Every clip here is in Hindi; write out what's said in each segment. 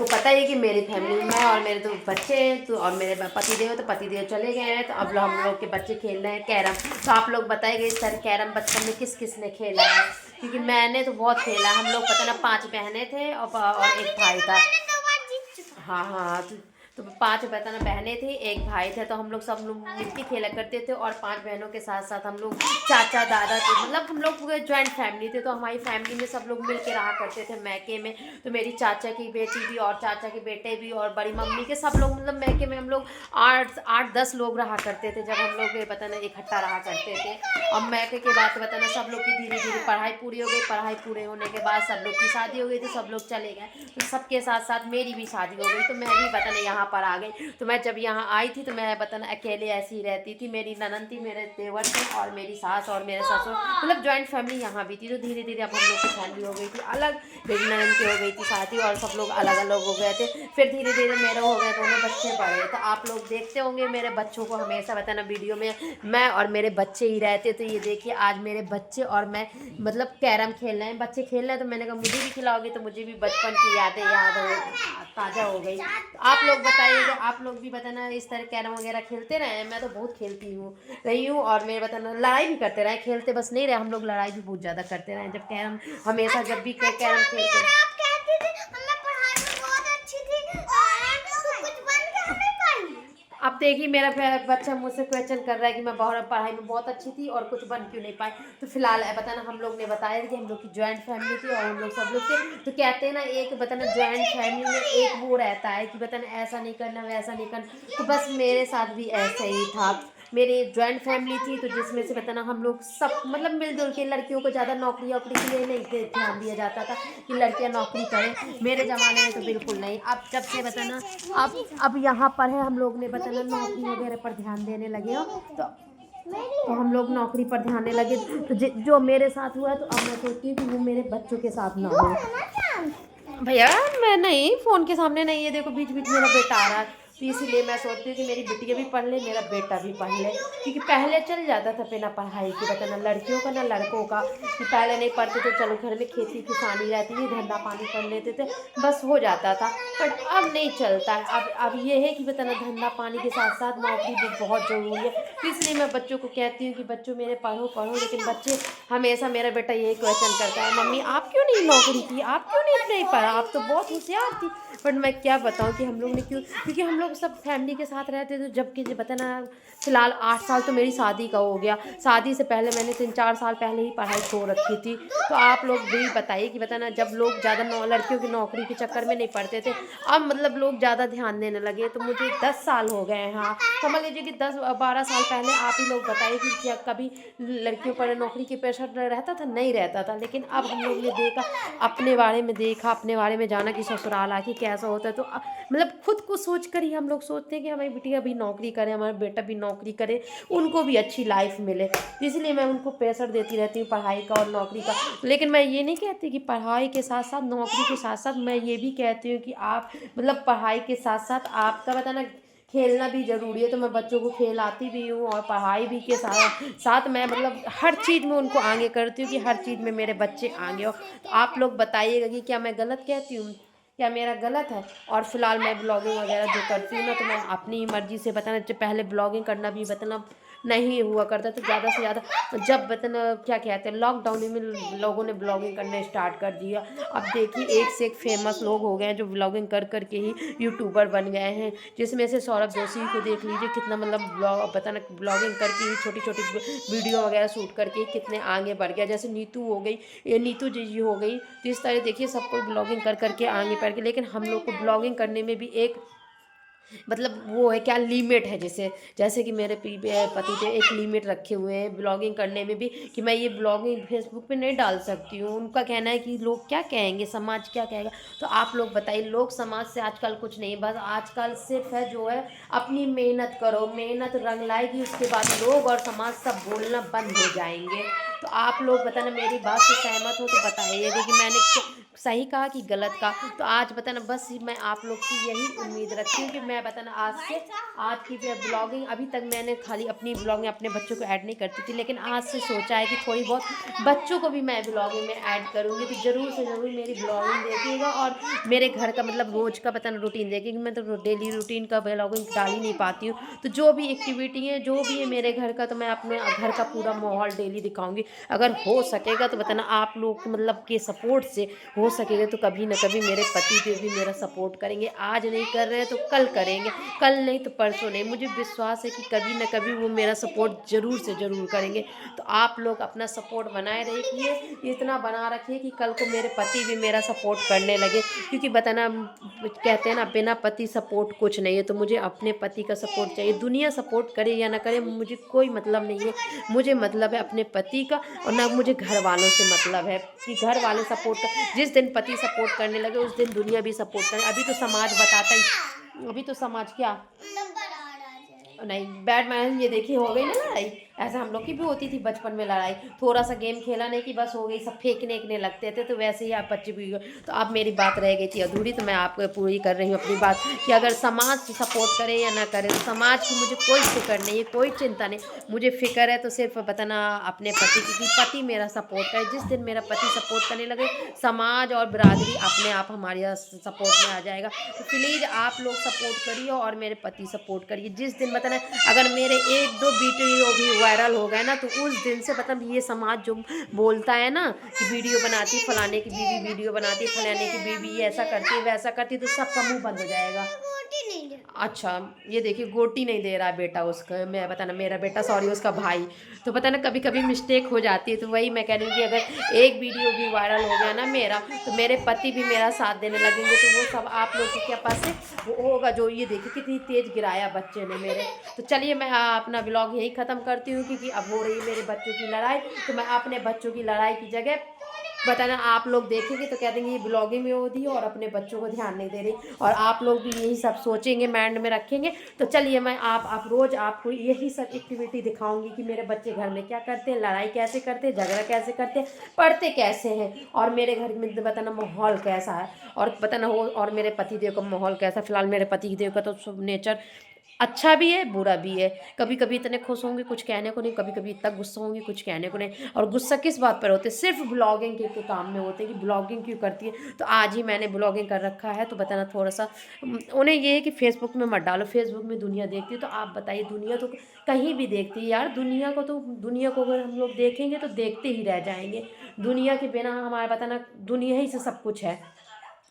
आपको पता ही है कि मेरी फैमिली में मैं और मेरे दो बच्चे हैं, तो और मेरे पतिदेव, तो पतिदेव चले गए हैं, तो अब हम लोग के बच्चे खेल रहे हैं कैरम। तो आप लोग बताइए सर कैरम बचपन में किस किस ने खेला है, क्योंकि मैंने तो बहुत खेला। हम लोग पता ना 5 बहनें थे और एक भाई था। हाँ हाँ, तो 5 बताना बहनें थी, एक भाई था, तो हम लोग सब लोग मिलके खेला करते थे। और 5 बहनों के साथ साथ हम लोग चाचा दादा थे, मतलब हम लोग पूरे ज्वाइंट फैमिली थे। तो हमारी फैमिली में सब लोग मिल के रहा करते थे मैके में। तो मेरी चाचा की बेटी भी और चाचा के बेटे भी और बड़ी मम्मी के सब लोग, मतलब मैके में हम लोग 8-10 लोग रहा करते थे, जब हम लोग बताना इकट्ठा रहा करते थे। अब मैके के बाद बताना सब लोग की धीरे धीरे पढ़ाई पूरी हो गई। पढ़ाई पूरे होने के बाद सब लोग की शादी हो गई, तो सब लोग चले गए। तो सबके साथ साथ मेरी भी शादी हो गई, तो मैं भी बताना यहाँ पर आ गई। तो मैं जब यहाँ आई थी तो मैं बताना अकेले ऐसी ही रहती थी। मेरी ननद थी, मेरे देवर थे और मेरी सास और मेरे ससुर, मतलब ज्वाइंट फैमिली यहाँ भी थी। तो धीरे धीरे अब हम लोग की फैमिली हो गई थी अलग, मेरी ननद की हो गई थी शादी और सब लोग अलग अलग हो गए थे। फिर धीरे धीरे मेरा हो गया, दोनों बच्चे बड़े। तो आप लोग देखते होंगे मेरे बच्चों को हमेशा बताना वीडियो में मैं और मेरे बच्चे ही रहते। तो ये देखिए आज मेरे बच्चे और मैं मतलब कैरम खेल रहे हैं, बच्चे खेल रहे हैं। तो मैंने कहा मुझे भी खिलाओगे, तो मुझे भी बचपन की यादें याद हो ताज़ा हो गई। तो आप लोग बताइएगा, आप लोग भी बताना इस तरह कैरम वगैरह खेलते रहे। मैं तो बहुत खेलती हूँ रही हूँ, और मेरे बताना लड़ाई भी करते रहे, खेलते बस नहीं रहे हम लोग, लड़ाई भी बहुत ज़्यादा करते रहे जब कैरम, हमेशा जब भी कैरम खेलते। अब देखिए मेरा बच्चा मुझसे क्वेश्चन कर रहा है कि मैं बहुत पढ़ाई में बहुत अच्छी थी और कुछ बन क्यों नहीं पाई। तो फिलहाल बताना हम लोग ने बताया कि हम लोग की ज्वाइंट फैमिली थी और हम लोग सब लोग थे। तो कहते हैं ना एक बताना ज्वाइंट फैमिली में एक वो रहता है कि बताना ऐसा नहीं करना वैसा नहीं करना। तो बस मेरे साथ भी ऐसा ही था। मेरी ज्वाइंट फैमिली थी, तो जिसमें से बताना हम लोग सब मतलब मिलजुल के, लड़कियों को ज़्यादा नौकरी वोकरी के लिए नहीं ध्यान दिया जाता था कि लड़कियां नौकरी करें। मेरे ज़माने में तो बिल्कुल नहीं। अब जब से बताना अब यहाँ पर है, हम लोग ने बताना नौकरी वगैरह पर ध्यान देने लगे हो। तो हम लोग नौकरी पर ध्यान देने लगे। तो जो मेरे साथ हुआ, तो अब मैं सोचती हूँ कि वो मेरे बच्चों के साथ ना हो। भैया मैं नहीं, फ़ोन के सामने नहीं है, देखो बीच बीच मेरा बेटा आ रहा है। तो इसीलिए मैं सोचती हूँ कि मेरी बिटिया भी पढ़ ले, मेरा बेटा भी पढ़ ले, क्योंकि पहले चल जाता था बिना पढ़ाई के बताना लड़कियों का ना लड़कों का। कि पहले नहीं पढ़ते थे, चलो घर में खेती किसानी रहती थी, धंधा पानी कर लेते थे, बस हो जाता था। बट अब नहीं चलता है। अब ये है कि बताना धंधा पानी के साथ साथ नौकरी भी बहुत ज़रूरी है। तो इसलिए मैं बच्चों को कहती हूँ कि बच्चों मेरे पढ़ो पढ़ो, लेकिन बच्चे हमेशा, मेरा बेटा यही क्वेश्चन करता है, मम्मी आप क्यों नहीं नौकरी की, आप क्यों नहीं पढ़ा, आप तो बहुत होशियार थी। बट मैं क्या बताऊँ कि हम लोग ने क्यों, क्योंकि हम लोग सब फैमिली के साथ रहते थे। जबकि बताना फिलहाल 8 साल तो मेरी शादी का हो गया, शादी से पहले मैंने 3-4 साल पहले ही पढ़ाई छोड़ रखी थी। तो आप लोग भी बताइए कि बताना जब लोग ज़्यादा लड़कियों की नौकरी के चक्कर में नहीं पड़ते थे, अब मतलब लोग ज़्यादा ध्यान देने लगे। तो मुझे 10 साल हो गए हैं। हाँ समझ लीजिए कि 10-12 साल पहले आप ही लोग बताइए कि क्या कभी लड़कियों पर नौकरी के प्रेशर रहता था, नहीं रहता था। लेकिन अब हम लोग ने देखा, अपने बारे में देखा, अपने बारे में जाना कि ससुराल आके कैसा होता है। तो मतलब खुद को सोच कर ही हम लोग सोचते हैं कि हमारी बिटिया भी नौकरी करे, हमारा बेटा भी नौकरी करे, उनको भी अच्छी लाइफ मिले। तो इसलिए मैं उनको प्रेशर देती रहती हूँ पढ़ाई का और नौकरी का। लेकिन मैं ये नहीं कहती कि पढ़ाई के साथ साथ नौकरी के साथ साथ, मैं ये भी कहती हूँ कि आप मतलब पढ़ाई के साथ साथ आपका बताना खेलना भी ज़रूरी है। तो मैं बच्चों को खेलाती भी हूँ और पढ़ाई भी के साथ साथ मैं मतलब हर चीज़ में उनको आगे करती हूँ कि हर चीज़ में मेरे बच्चे आगे हो। तो आप लोग बताइएगा कि क्या मैं गलत कहती हूँ, क्या मेरा गलत है। और फिलहाल मैं ब्लॉगिंग वगैरह जो करती हूँ ना, तो मैं अपनी ही मर्ज़ी से बताना, पहले ब्लॉगिंग करना भी बताना नहीं हुआ करता। तो ज़्यादा से ज़्यादा जब बताना क्या कहते हैं लॉकडाउन में लोगों ने ब्लॉगिंग करना स्टार्ट कर दिया। अब देखिए एक से एक फेमस लोग हो गए हैं जो ब्लॉगिंग कर कर के ही यूट्यूबर बन गए हैं। जिसमें से सौरभ जोशी को देख लीजिए, कितना मतलब बताना ब्लॉगिंग करके ही छोटी छोटी वीडियो वगैरह शूट करके ही कितने आगे बढ़ गया। जैसे नीतू हो गई, ये नीतू जी हो गई। तो इस तरह देखिए सबको ब्लॉगिंग कर करके आगे बढ़ गए। लेकिन हम लोग को ब्लॉगिंग करने में भी एक मतलब वो है क्या लिमिट है। जैसे जैसे कि मेरे पति थे एक लिमिट रखे हुए हैं ब्लॉगिंग करने में भी, कि मैं ये ब्लॉगिंग फेसबुक पे नहीं डाल सकती हूँ। उनका कहना है कि लोग क्या कहेंगे, समाज क्या कहेगा। तो आप लोग बताइए, लोग समाज से आजकल कुछ नहीं, बस आजकल सिर्फ है जो है अपनी मेहनत करो, मेहनत रंग लाएगी, उसके बाद लोग और समाज सब बोलना बंद हो जाएंगे। तो आप लोग बताना मेरी बात से सहमत हो तो बताइए, क्योंकि मैंने सही कहा कि गलत कहा। तो आज बताना बस मैं आप लोग से यही उम्मीद रखती हूँ कि मैं बताना आज की जो ब्लॉगिंग, अभी तक मैंने खाली अपनी ब्लॉग में अपने बच्चों को ऐड नहीं करती थी, लेकिन आज से सोचा है कि थोड़ी बहुत बच्चों को भी मैं ब्लॉगिंग में ऐड करूँगी। तो ज़रूर से ज़रूर मेरी ब्लॉगिंग देखिएगा और मेरे घर का मतलब रोज़ का बताना रूटीन देखिएगा। मैं तो डेली रूटीन का ब्लॉगिंग डाल ही नहीं पाती हूँ, तो जो भी एक्टिविटी है जो भी है मेरे घर का, तो मैं अपने घर का पूरा माहौल डेली दिखाऊंगी। अगर हो सकेगा तो बताना आप लोग मतलब के सपोर्ट से हो सकेगा तो कभी ना कभी मेरे पति देव भी मेरा सपोर्ट करेंगे। आज नहीं कर रहे हैं तो कल करेंगे, कल नहीं तो परसों नहीं। मुझे विश्वास है कि कभी ना कभी वो मेरा सपोर्ट ज़रूर से ज़रूर करेंगे। तो आप लोग अपना सपोर्ट बनाए रखिए, इतना बना रखिए कि कल को मेरे पति भी मेरा सपोर्ट करने लगे। क्योंकि बताना कहते हैं ना, बिना पति सपोर्ट कुछ नहीं है। तो मुझे अपने पति का सपोर्ट चाहिए। दुनिया सपोर्ट करे या ना करे मुझे कोई मतलब नहीं है, मुझे मतलब है अपने पति का, और ना मुझे घर वालों से मतलब है कि घर वाले सपोर्ट कर। जिस दिन पति सपोर्ट करने लगे उस दिन दुनिया भी सपोर्ट करे। अभी तो समाज बताता ही, अभी तो समाज क्या नहीं बैड मैन, ये देखिए हो गई ना लड़ाई। ऐसा हम लोग की भी होती थी बचपन में लड़ाई, थोड़ा सा गेम खेला नहीं कि बस हो गई, सब फेंकने लगते थे। तो वैसे ही आप बच्चे भी। तो अब मेरी बात रह गई थी अधूरी, तो मैं आपको पूरी कर रही हूँ अपनी बात कि अगर समाज सपोर्ट करे या ना करे, तो समाज की मुझे कोई फिक्र नहीं है, कोई चिंता नहीं। मुझे फिक्र है तो सिर्फ बताना अपने पति की, कि पति मेरा सपोर्ट करे। जिस दिन मेरा पति सपोर्ट करने लगे समाज और बिरादरी अपने आप हमारे सपोर्ट में आ जाएगा। तो प्लीज़ आप लोग सपोर्ट करिए और मेरे पति सपोर्ट करिए। जिस दिन बताना अगर मेरे एक दो वीडियो भी वायरल हो गए ना, तो उस दिन से मतलब ये समाज जो बोलता है ना कि वीडियो बनाती, फलाने की बीवी वीडियो बनाती, फलाने की बीवी ऐसा करती वैसा करती, तो सबका मुंह बंद हो जाएगा। अच्छा, ये देखिए गोटी नहीं दे रहा है बेटा उसका, मैं बताना मेरा बेटा, सॉरी उसका भाई। तो पता ना कभी कभी मिस्टेक हो जाती है। तो वही मैं कह रही हूँ कि अगर एक वीडियो भी वायरल हो गया ना मेरा, तो मेरे पति भी मेरा साथ देने लगेंगे। तो वो सब आप लोग के क्या पास है वो होगा। जो ये देखिए कितनी तेज गिराया बच्चे ने मेरे। तो चलिए मैं अपना ब्लॉग यही ख़त्म करती हूँ, क्योंकि अब हो रही है मेरे बच्चों की लड़ाई। तो मैं अपने बच्चों की लड़ाई की जगह बताना आप लोग देखेंगे तो कह देंगे ये ब्लॉगिंग में होती है और अपने बच्चों को ध्यान नहीं दे रही। और आप लोग भी यही सब सोचेंगे, माइंड में रखेंगे। तो चलिए मैं आप रोज़ आपको यही सब एक्टिविटी दिखाऊंगी कि मेरे बच्चे घर में क्या करते हैं, लड़ाई कैसे करते हैं, झगड़ा कैसे करते हैं, पढ़ते कैसे हैं, और मेरे घर में बताना माहौल कैसा है, और बताना हो और मेरे पति देव का माहौल कैसा। फिलहाल मेरे पति देव का तो सब नेचर अच्छा भी है बुरा भी है। कभी कभी इतने खुश होंगे कुछ कहने को नहीं, कभी कभी इतना गुस्सा होंगे कुछ कहने को नहीं। और गुस्सा किस बात पर होते हैं, सिर्फ ब्लॉगिंग के काम में होते हैं कि ब्लॉगिंग क्यों करती है। तो आज ही मैंने ब्लॉगिंग कर रखा है। तो बताना थोड़ा सा उन्हें ये है कि फेसबुक में मत डालो, फेसबुक में दुनिया देखती है। तो आप बताइए, दुनिया तो कहीं भी देखती है यार। दुनिया को अगर हम लोग देखेंगे तो देखते ही रह जाएंगे। दुनिया के बिना हमारा बताना दुनिया ही से सब कुछ है।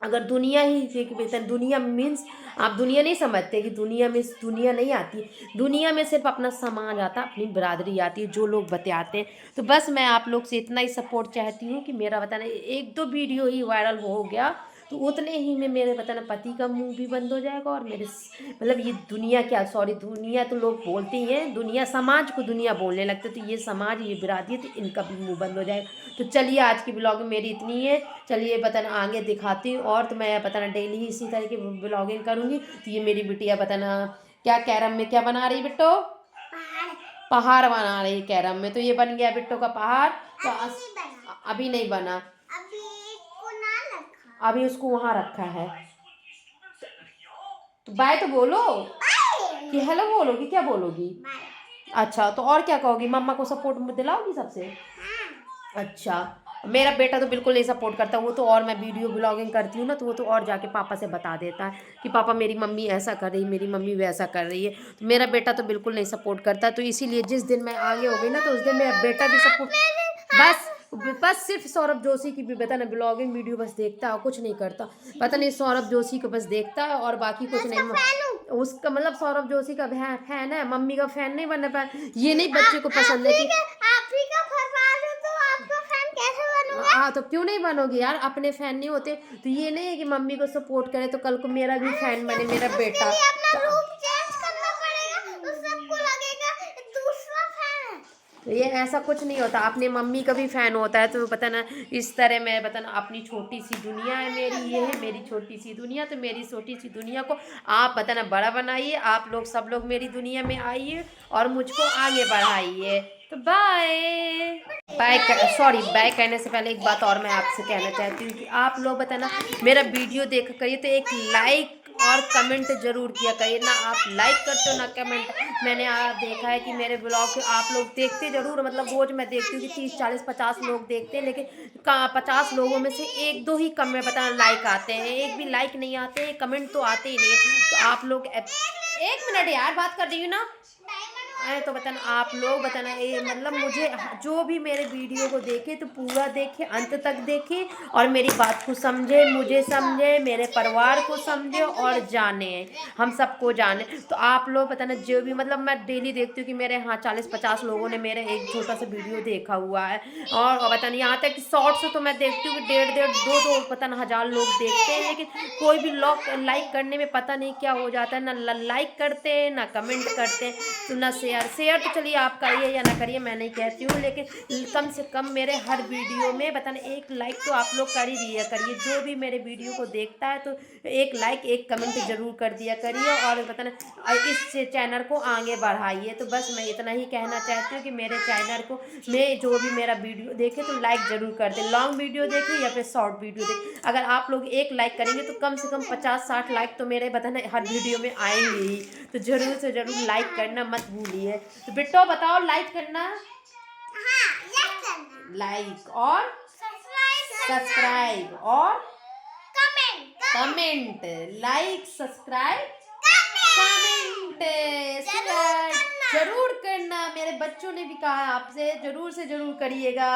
अगर दुनिया ही एक वेतन, दुनिया मीन्स आप दुनिया नहीं समझते कि दुनिया में दुनिया नहीं आती। दुनिया में सिर्फ अपना समाज आता, अपनी बिरादरी आती है, जो लोग बताते हैं। तो बस मैं आप लोग से इतना ही सपोर्ट चाहती हूँ कि मेरा बताना एक दो वीडियो ही वायरल हो गया तो उतने ही में मेरे बताना पति का मुंह भी बंद हो जाएगा। और मेरे मतलब ये दुनिया क्या, सॉरी दुनिया तो लोग बोलते ही हैं, दुनिया समाज को दुनिया बोलने लगते। तो ये समाज ये बिरादरी तो इनका भी मुंह बंद हो जाएगा। तो चलिए आज की ब्लॉग मेरी इतनी है। चलिए बताना आगे दिखाती हूँ, और तो मैं बताना डेली ही इसी तरह की ब्लॉगिंग करूँगी। तो ये मेरी बिटिया बताना क्या कैरम में क्या बना रही बिट्टो, पहाड़ बना रही कैरम में। तो ये बन गया बिट्टो का पहाड़। तो अभी नहीं बना, अभी उसको वहाँ रखा है। तो बाय तो बोलो कि हेलो बोलोगी, क्या बोलोगी। अच्छा तो और क्या कहोगी, मम्मा को सपोर्ट दिलाओगी सबसे। अच्छा, मेरा बेटा तो बिल्कुल नहीं सपोर्ट करता। वो तो और मैं वीडियो ब्लॉगिंग करती हूँ ना, तो वो तो और जाके पापा से बता देता है कि पापा मेरी मम्मी ऐसा कर रही है, मेरी मम्मी वैसा कर रही है। तो मेरा बेटा तो बिल्कुल नहीं सपोर्ट करता। तो इसीलिए जिस दिन मैं आगे हो गई ना, तो उस दिन मेरा बेटा भी सपोर्ट बस बस सिर्फ सौरभ जोशी की भी बताना ब्लॉगिंग वीडियो बस देखता है, कुछ नहीं करता। पता नहीं सौरभ जोशी को बस देखता है और बाकी कुछ नहीं। उसका मतलब सौरभ जोशी का फैन है, मम्मी का फैन नहीं बनना पाया। ये नहीं बच्चे को पसंद है कि हाँ तो क्यों नहीं बनोगे यार, अपने फैन नहीं होते। तो ये नहीं है कि मम्मी को सपोर्ट करे तो कल को मेरा भी फैन बने मेरा बेटा। तो ये ऐसा कुछ नहीं होता, अपनी मम्मी का भी फैन होता है। तो बताना इस तरह मैं बताना अपनी छोटी सी दुनिया है मेरी, ये है मेरी छोटी सी दुनिया। तो मेरी छोटी सी दुनिया को आप बताना बड़ा बनाइए, आप लोग सब लोग मेरी दुनिया में आइए और मुझको आगे बढ़ाइए। तो बाय बाय। सॉरी, बाय कहने से पहले एक बात और मैं आपसे कहना चाहती हूँ कि आप लोग बताना मेरा वीडियो देख करिए तो एक लाइक और कमेंट जरूर किया करिए। ना आप लाइक करते हो ना कमेंट। मैंने देखा है कि मेरे ब्लॉग आप लोग देखते जरूर, मतलब रोज मैं देखती हूँ कि 30 40 50 लोग देखते हैं, लेकिन 50 लोगों में से एक दो ही कम में बताना लाइक आते हैं, एक भी लाइक नहीं आते हैं, कमेंट तो आते ही नहीं है। तो आप लोग एक मिनट यार, बात कर रही हूँ ना। तो बताना आप लोग बताना ये मतलब मुझे जो भी मेरे वीडियो को देखे तो पूरा देखे, अंत तक देखे और मेरी बात को समझे, मुझे समझे, मेरे परिवार को समझे और जाने, हम सबको जाने। तो आप लोग बताना जो भी, मतलब मैं डेली देखती हूँ कि मेरे यहाँ 40 50 लोगों ने मेरे एक छोटा सा वीडियो देखा हुआ है। और बताना यहाँ तक कि शॉर्ट्स तो मैं देखती हूँ कि 1.5 1.5 2 2 पता ना 1000 लोग देखते हैं, लेकिन कोई भी लोग लाइक करने में पता नहीं क्या हो जाता है, ना लाइक करते हैं ना कमेंट करते हैं, तो ना शेयर तो चलिए आप करिए या ना करिए मैं नहीं कहती हूँ, लेकिन कम से कम मेरे हर वीडियो में बताना एक लाइक तो आप लोग कर ही दिया करिए। जो भी मेरे वीडियो को देखता है तो एक लाइक एक कमेंट जरूर कर दिया करिए और बताना इस चैनल को आगे बढ़ाइए। तो बस मैं इतना ही कहना चाहती हूँ कि मेरे चैनल को में जो भी मेरा वीडियो देखे तो लाइक जरूर कर दे, लॉन्ग वीडियो देखे या फिर शॉर्ट वीडियो देखे। अगर आप लोग एक लाइक करेंगे तो कम से कम 50 60 लाइक तो मेरे बताना हर वीडियो में आएंगे ही। तो जरूर से जरूर लाइक करना मत भूलिए। तो बिट्टो बताओ, लाइक करना, लाइक और सब्सक्राइब और comment, like subscribe comment share जरूर करना। मेरे बच्चों ने भी कहा आपसे, जरूर से जरूर करिएगा।